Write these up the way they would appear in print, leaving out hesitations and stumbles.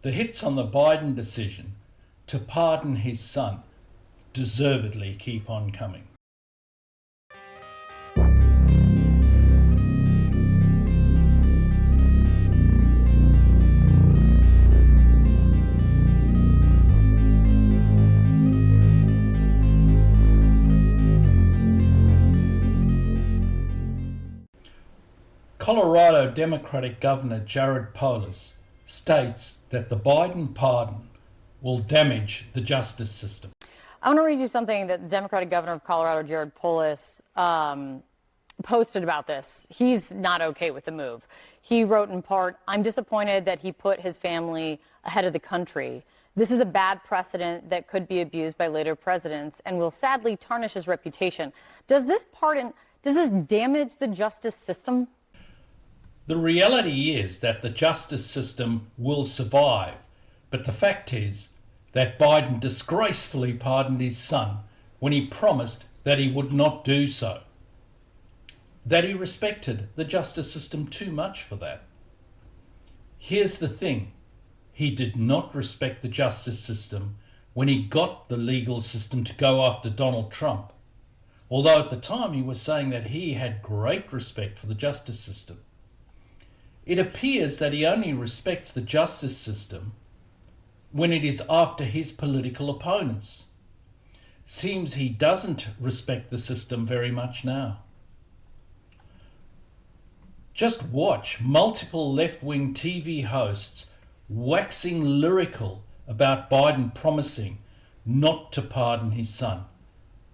the hits on the Biden decision to pardon his son deservedly keep on coming. Colorado Democratic Governor Jared Polis states that the Biden pardon will damage the justice system. I want to read you something that the Democratic Governor of Colorado, Jared Polis, posted about this. He's not okay with the move. He wrote in part, "I'm disappointed that he put his family ahead of the country. This is a bad precedent that could be abused by later presidents and will sadly tarnish his reputation." Does this damage the justice system? The reality is that the justice system will survive, but the fact is that Biden disgracefully pardoned his son when he promised that he would not do so. That he respected the justice system too much for that. Here's the thing, he did not respect the justice system when he got the legal system to go after Donald Trump, although at the time he was saying that he had great respect for the justice system. It appears that he only respects the justice system when it is after his political opponents. Seems he doesn't respect the system very much now. Just watch multiple left-wing TV hosts waxing lyrical about Biden promising not to pardon his son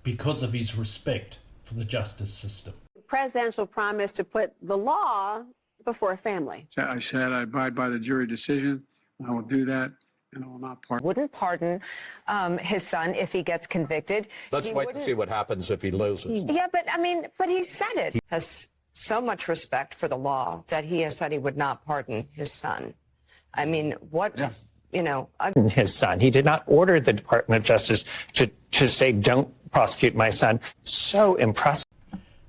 because of his respect for the justice system. Presidential promise to put the law before family. I said I abide by the jury decision. I will do that, and I will not pardon. Wouldn't pardon his son if he gets convicted. Let's wait and see what happens if he loses. Yeah, but he said it. He has so much respect for the law that he has said he would not pardon his son. I mean, what, his son. He did not order the Department of Justice to say, don't prosecute my son. So impressive.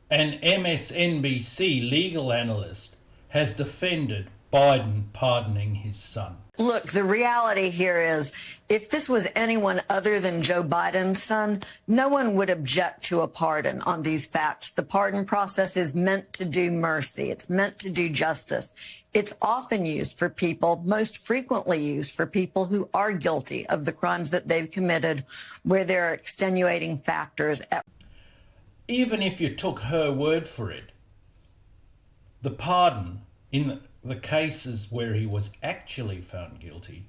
An MSNBC legal analyst has defended Biden pardoning his son. Look, the reality here is if this was anyone other than Joe Biden's son, no one would object to a pardon on these facts. The pardon process is meant to do mercy. It's meant to do justice. It's often used for people, most frequently used for people who are guilty of the crimes that they've committed, where there are extenuating factors. Even if you took her word for it, the pardon in the cases where he was actually found guilty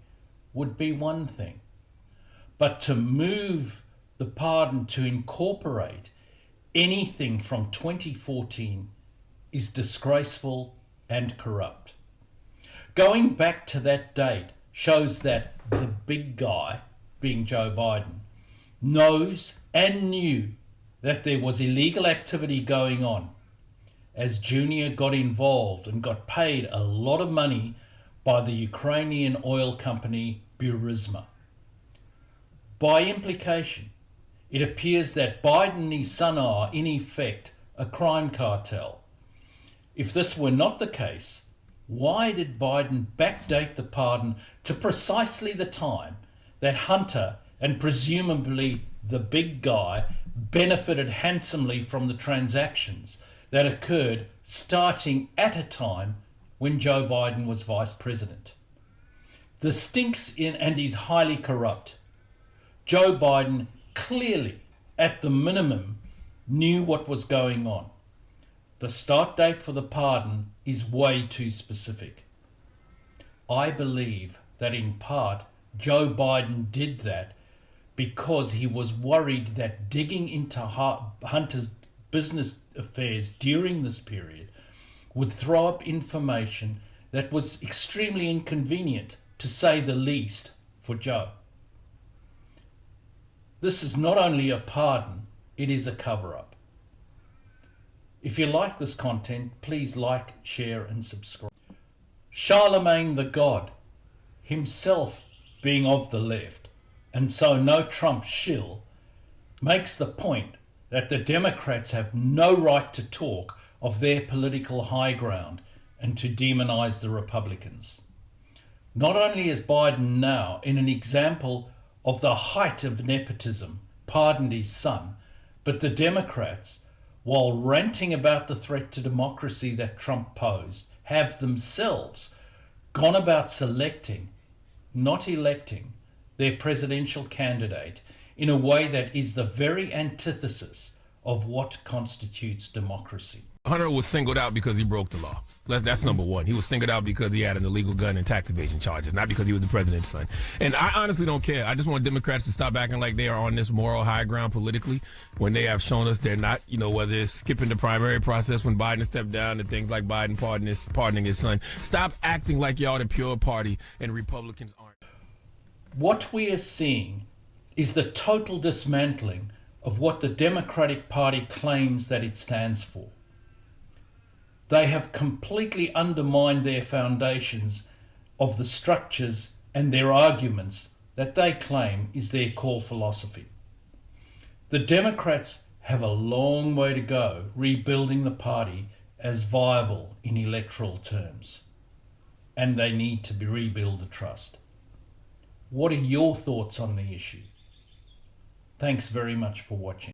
would be one thing. But to move the pardon to incorporate anything from 2014 is disgraceful and corrupt. Going back to that date shows that the big guy, being Joe Biden, knows and knew that there was illegal activity going on, as Junior got involved and got paid a lot of money by the Ukrainian oil company Burisma. By implication, it appears that Biden and his son are, in effect, a crime cartel. If this were not the case, why did Biden backdate the pardon to precisely the time that Hunter and presumably the big guy benefited handsomely from the transactions that occurred starting at a time when Joe Biden was vice president? The stinks in and is highly corrupt. Joe Biden clearly, at the minimum, knew what was going on. The start date for the pardon is way too specific. I believe that in part Joe Biden did that because he was worried that digging into Hunter's business affairs during this period would throw up information that was extremely inconvenient, to say the least, for Joe. This is not only a pardon, it is a cover-up. If you like this content, please like, share and subscribe. Charlemagne the God, himself being of the left, and so no Trump shill, makes the point that the Democrats have no right to talk of their political high ground and to demonize the Republicans. Not only is Biden now in an example of the height of nepotism, pardoned his son, but the Democrats, while ranting about the threat to democracy that Trump posed, have themselves gone about selecting, not electing, their presidential candidate in a way that is the very antithesis of what constitutes democracy. Hunter was singled out because he broke the law. That's number one. He was singled out because he had an illegal gun and tax evasion charges, not because he was the president's son. And I honestly don't care. I just want Democrats to stop acting like they are on this moral high ground politically when they have shown us they're not, whether it's skipping the primary process when Biden stepped down and things like Biden pardoning his son. Stop acting like y'all the pure party and Republicans aren't. What we are seeing is the total dismantling of what the Democratic Party claims that it stands for. They have completely undermined their foundations of the structures and their arguments that they claim is their core philosophy. The Democrats have a long way to go rebuilding the party as viable in electoral terms, and they need to rebuild the trust. What are your thoughts on the issue? Thanks very much for watching.